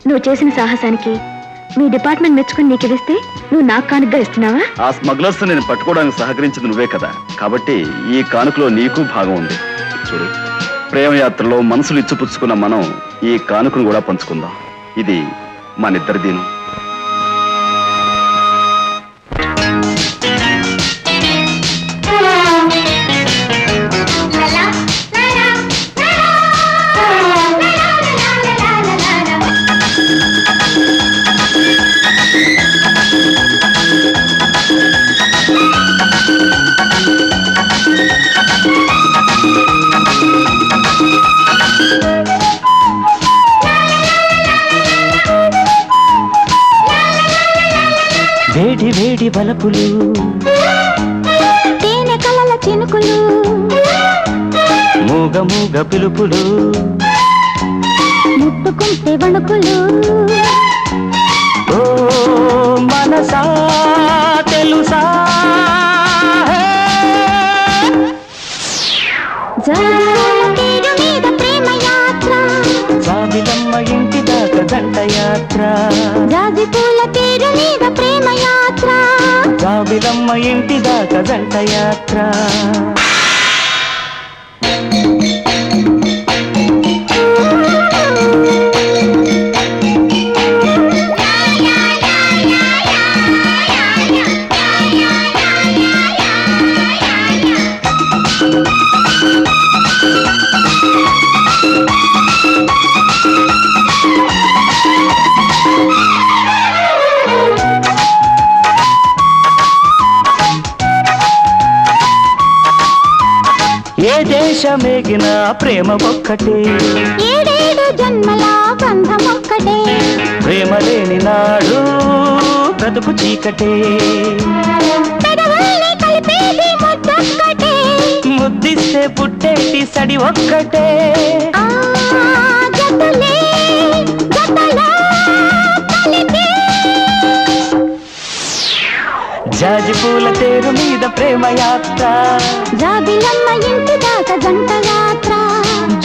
నువ్వు చేసిన సాహసానికి మీ డిపార్ట్మెంట్ మెచ్చుకుని నీకు ఇస్తే నువ్వు నాకు కానుకగా ఇస్తున్నావా? ఆ స్మగ్లర్స్ నేను పట్టుకోవడానికి సహకరించింది నువ్వే కదా, కాబట్టి ఈ కానుకలో నీకు భాగం ఉంది. చూడు, ప్రేమయాత్రలో మనసులు ఇచ్చిపుచ్చుకున్న మనం ఈ కానుకను కూడా పంచుకుందాం. ఇది మనిద్దరిదీను. వేడి వేడి బలపులు, తేనె కలల చినుకులు, మూగ మూగ పిలుపులు, ముట్టుకుంటే వణుకులు. ఓ మనసా తెలుసా, జాబిలమ్మ మీద ప్రేమ యాత్ర, జాబిలమ్మ ఇంటి దాకా జంట యాత్ర, జాజి పూల తీరు మీద ప్రేమ యాత్ర, జాబిలమ్మ ఇంటి దాకా జంట యాత్ర. ఏ దేశమేగిన ప్రేమ ఒక్కటే, ఏడేడు జన్మల బంధం ఒక్కటే, ప్రేమ లేని నాడు బ్రతుకు చీకటే, పెదవుల్ని కలిపేది ముద్దొక్కటే, ముద్దిస్తే పుట్టేటి సడి ఒక్కటే. ఆ జతలే జతలా కలిపే, జాజి పూల తేరు మీద ప్రేమ యాత్ర, జాబిలమ్మ ఇంటి దాకా జంట యాత్ర,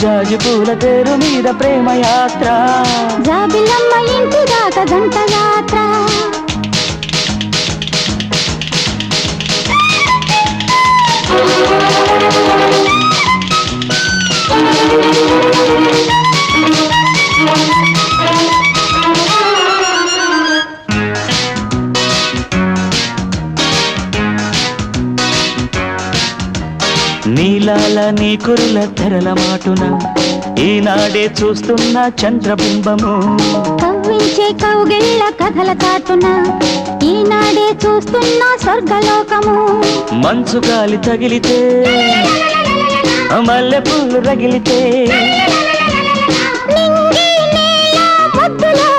జాజి పూల తేరు మీద ప్రేమ యాత్ర, జాబిలమ్మ ఇంటి దాకా జంట యాత్ర. నీలాల నీ కురుల తెరల మాటున ఈనాడే చూస్తున్న చంద్రబింబము, కవ్వించే కౌగిళ్ళ కథల చాటున ఈనాడే చూస్తున్న స్వర్గలోకము, మంచు గాలి తగిలితే మల్లె పూలు రగిలితే, నింగి నేల మధ్యలో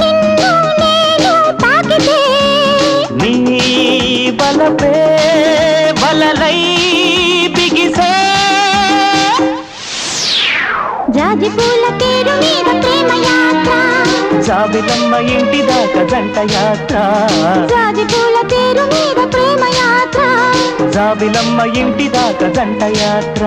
నిన్ను నేను తాకితే, నీ బలపే బలలై బిగిసే, జాజి పూల తీరు మీద ప్రేమ యాత్ర, జాబిలమ్మ ఇంటి దాకా జంట యాత్ర, జాజి పూల తీరు మీద ప్రేమ యాత్ర, జాబిలమ్మ ఇంటి దాకా జంట యాత్ర.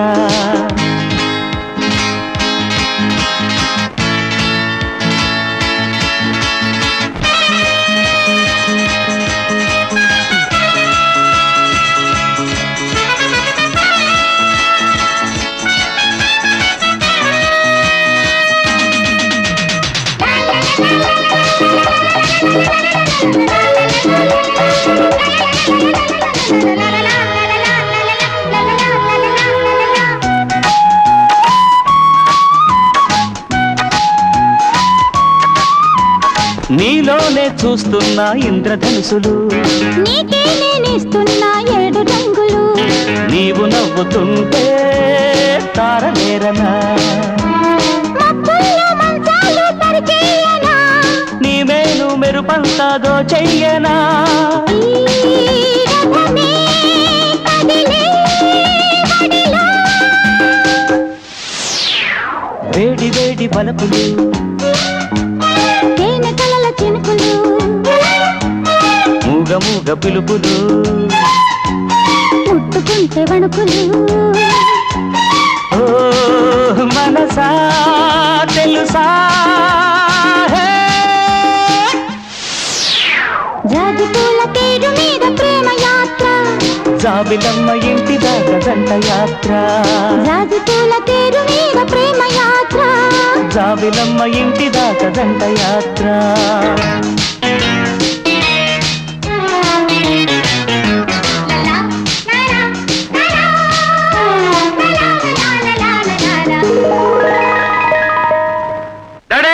నీలోనే చూస్తున్నా ఇంద్రధనుసులు, నీకే నేనిస్తున్నా 7 రంగులు, నీవు నవ్వుతుంటే తారలేరనా, మబ్బుల్లో మంచాలు పరిచేయనా, నీ మేలు మెరుపంతా దోచెయ్యనా, ఈ రథమే కదిలే బడిలో, వేడి వేడి బలపులు, తేనె కలల చినుకులు, మూగ మూగ పిలుపులు, ముట్టుకుంటే వణుకులు. ఓ మనసా తెలుసా, జాబిలమ్మ ఇంటి దాకా జంట యాత్ర జాజి పూల పేరు మీద ప్రేమ యాత్ర జాబిలమ్మ ఇంటి దాకా జంట యాత్ర